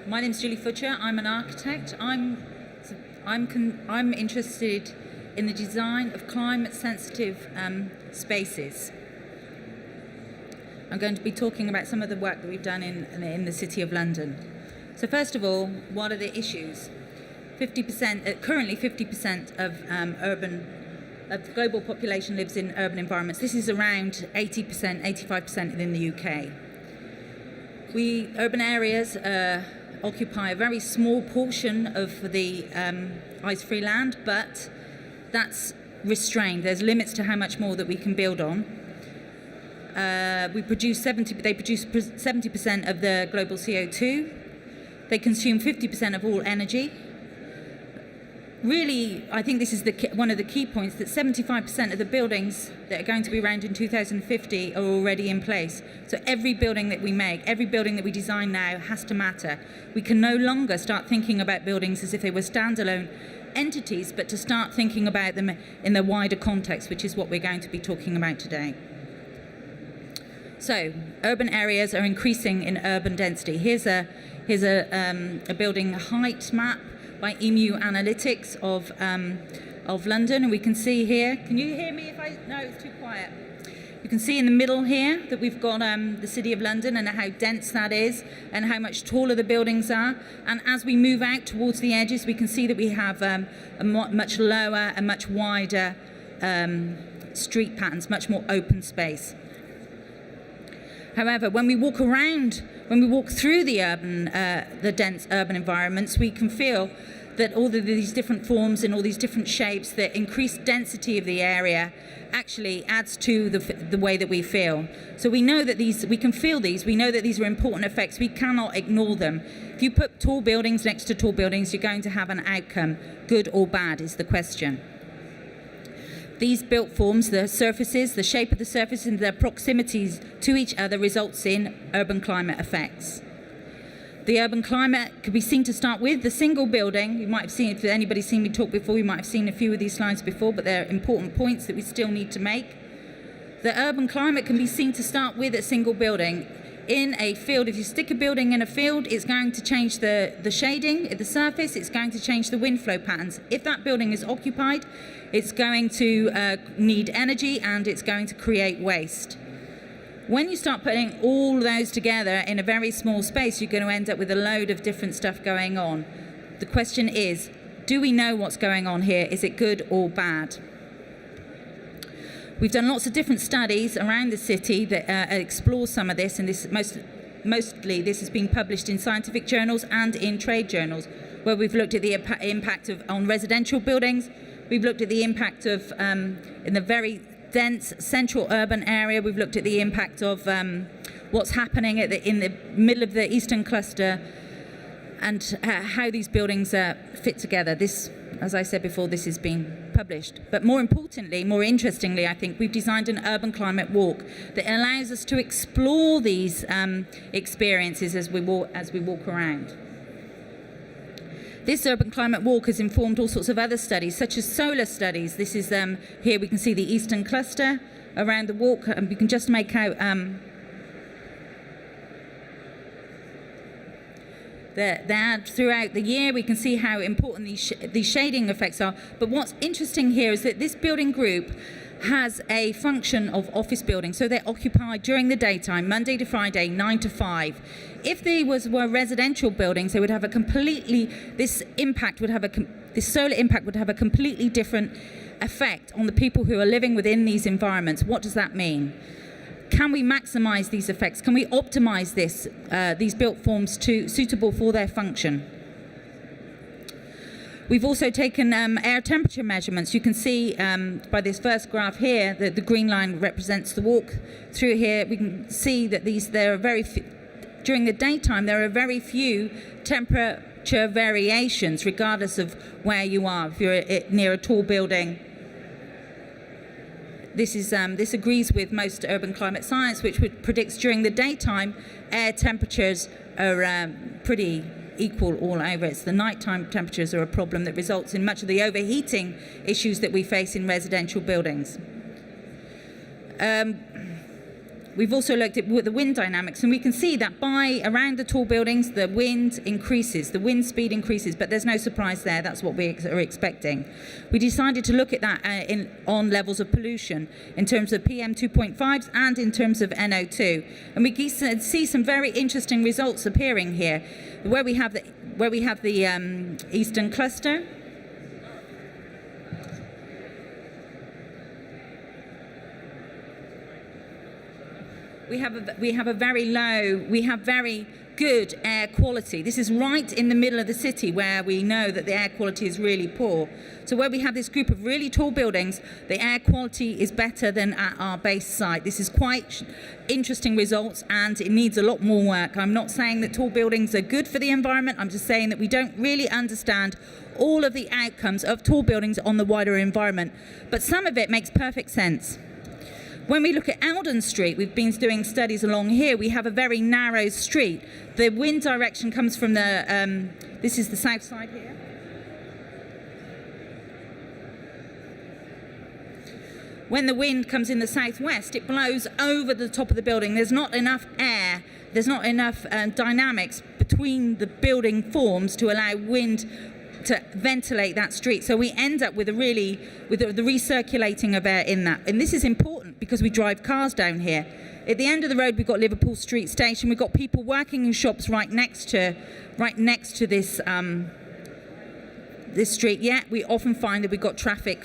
My name's Julia Futcher. I'm an architect. I'm interested in the design of climate-sensitive spaces. I'm going to be talking about some of the work that we've done in the City of London. So first of all, what are the issues? 50%, currently 50% of the global population lives in urban environments. This is around 80%, 85% within the UK. Urban areas occupy a very small portion of the ice-free land, but that's restrained. There's limits to how much more that we can build on. They produce 70% of the global CO2. They consume 50% of all energy. Really, I think this is one of the key points, that 75% of the buildings that are going to be around in 2050 are already in place. So every building that we make, every building that we design now has to matter. We can no longer start thinking about buildings as if they were standalone entities, but to start thinking about them in the wider context, which is what we're going to be talking about today. So, urban areas are increasing in urban density. Here's a building height map by EMU Analytics of London, and we can see here. Can you hear me? No, it's too quiet. You can see in the middle here that we've got the City of London and how dense that is, and how much taller the buildings are. And as we move out towards the edges, we can see that we have a much lower and much wider street patterns, much more open space. However, when we walk through the dense urban environments, we can feel that all of these different forms and all these different shapes, the increased density of the area actually adds to the way that we feel. So we know that we can feel these, we know that these are important effects, we cannot ignore them. If you put tall buildings next to tall buildings, you're going to have an outcome. Good or bad is the question. These built forms, the surfaces, the shape of the surface and their proximities to each other results in urban climate effects. The urban climate could be seen to start with the single building. You might have seen, if anybody's seen me talk before, you might have seen a few of these slides before, but they're important points that we still need to make. The urban climate can be seen to start with a single building. In a field, if you stick a building in a field, it's going to change the shading at the surface, it's going to change the wind flow patterns. If that building is occupied, it's going to need energy and it's going to create waste. When you start putting all those together in a very small space, you're going to end up with a load of different stuff going on. The question is, do we know what's going on here? Is it good or bad? We've done lots of different studies around the city that explore some of this, and mostly this has been published in scientific journals and in trade journals, where we've looked at the impact on residential buildings. We've looked at the impact of, in the very dense central urban area, we've looked at the impact of what's happening in the middle of the eastern cluster, and how these buildings fit together. This, as I said before, this has been published. But more importantly, more interestingly, I think, we've designed an urban climate walk that allows us to explore these experiences as we walk around. This urban climate walk has informed all sorts of other studies, such as solar studies. This is, here we can see the eastern cluster around the walk, and we can just make out that throughout the year we can see how important these shading effects are. But what's interesting here is that this building group has a function of office buildings, so they're occupied during the daytime, Monday to Friday, 9 to 5. If they were residential buildings, they would have this solar impact would have a completely different effect on the people who are living within these environments. What does that mean? Can we maximize these effects? Can we optimize these built forms suitable for their function? We've also taken air temperature measurements. You can see by this first graph here that the green line represents the walk through here. We can see that during the daytime there are very few temperature variations, regardless of where you are. If you're near a tall building, this agrees with most urban climate science, which predicts during the daytime air temperatures are pretty equal all over. It's the nighttime temperatures are a problem that results in much of the overheating issues that we face in residential buildings. we've also looked at the wind dynamics, and we can see that around the tall buildings, the wind increases, the wind speed increases, but there's no surprise there. That's what we are expecting. We decided to look at that on levels of pollution in terms of PM 2.5s and in terms of NO2, and we see some very interesting results appearing here, where we have the eastern cluster. We have very good air quality. This is right in the middle of the city where we know that the air quality is really poor. So where we have this group of really tall buildings, the air quality is better than at our base site. This is quite interesting results, and it needs a lot more work. I'm not saying that tall buildings are good for the environment. I'm just saying that we don't really understand all of the outcomes of tall buildings on the wider environment. But some of it makes perfect sense. When we look at Eldon Street, we've been doing studies along here, we have a very narrow street. The wind direction comes from this is the south side here. When the wind comes in the southwest, it blows over the top of the building. There's not enough air, there's not enough dynamics between the building forms to allow wind to ventilate that street. So we end up with the recirculating of air in that. And this is important because we drive cars down here. At the end of the road, we've got Liverpool Street Station. We've got people working in shops right next to this this street. Yet we often find that we've got traffic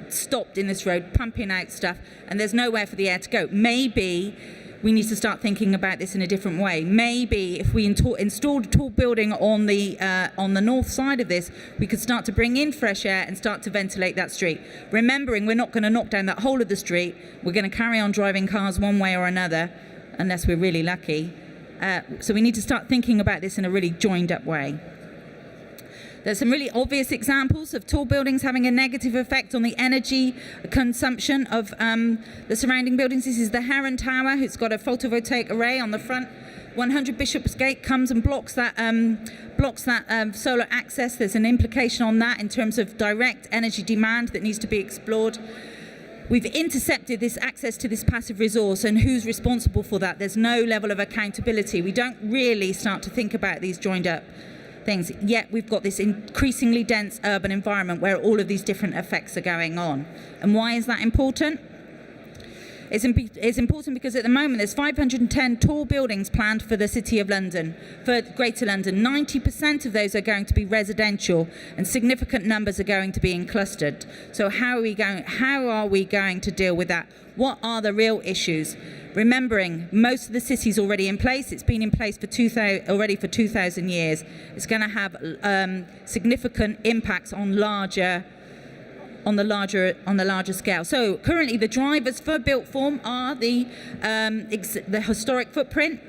stopped in this road, pumping out stuff, and there's nowhere for the air to go. Maybe we need to start thinking about this in a different way. Maybe if we installed a tall building on the north side of this, we could start to bring in fresh air and start to ventilate that street. Remembering we're not going to knock down that whole of the street. We're going to carry on driving cars one way or another, unless we're really lucky. So we need to start thinking about this in a really joined up way. There's some really obvious examples of tall buildings having a negative effect on the energy consumption of the surrounding buildings. This is the Heron Tower, who's got a photovoltaic array on the front. 100 Bishopsgate comes and blocks that solar access. There's an implication on that in terms of direct energy demand that needs to be explored. We've intercepted this access to this passive resource, and who's responsible for that? There's no level of accountability. We don't really start to think about these joined up things, yet we've got this increasingly dense urban environment where all of these different effects are going on. And why is that important? It's important because at the moment there's 510 tall buildings planned for the City of London, for Greater London. 90% of those are going to be residential, and significant numbers are going to be in clustered. So how are we going to deal with that? What are the real issues? Remembering, most of the city's already in place. It's been in place for 2,000 years. It's going to have significant impacts on the larger scale. So currently, the drivers for built form are the historic footprint,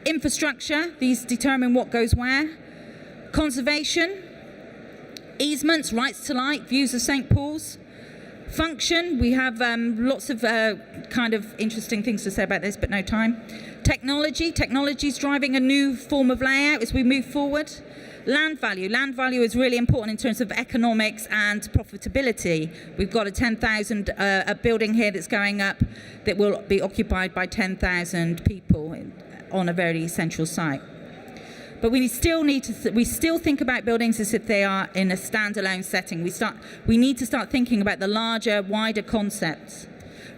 infrastructure. These determine what goes where. Conservation, easements, rights to light, views of St. Paul's. Function, we have lots of kind of interesting things to say about this, but no time. Technology is driving a new form of layout as we move forward. Land value is really important in terms of economics and profitability. We've got a 10,000 building here that's going up that will be occupied by 10,000 people on a very central site. But we still think about buildings as if they are in a standalone setting. We need to start thinking about the larger, wider concepts.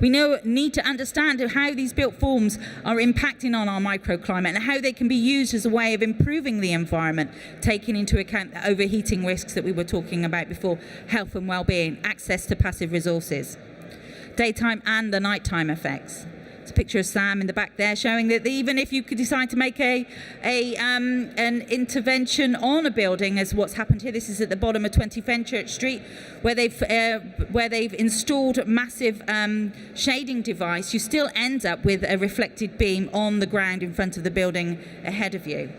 We need to understand how these built forms are impacting on our microclimate and how they can be used as a way of improving the environment, taking into account the overheating risks that we were talking about before, health and well-being, access to passive resources, daytime and the nighttime effects. It's a picture of Sam in the back there showing that even if you could decide to make an intervention on a building, as what's happened here, this is at the bottom of 20 Fenchurch Street, where they've installed a massive shading device, you still end up with a reflected beam on the ground in front of the building ahead of you.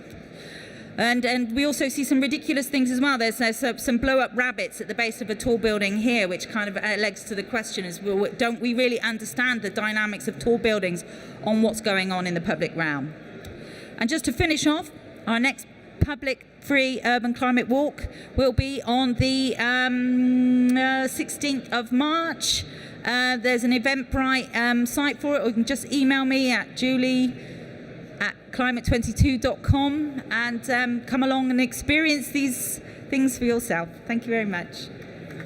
And we also see some ridiculous things as well. There's some blow-up rabbits at the base of a tall building here, which kind of legs to the question is, well, don't we really understand the dynamics of tall buildings on what's going on in the public realm? And just to finish off, our next public free urban climate walk will be on the 16th of March There's an Eventbrite site for it, or you can just email me at julie@climate22.com and come along and experience these things for yourself. Thank you very much.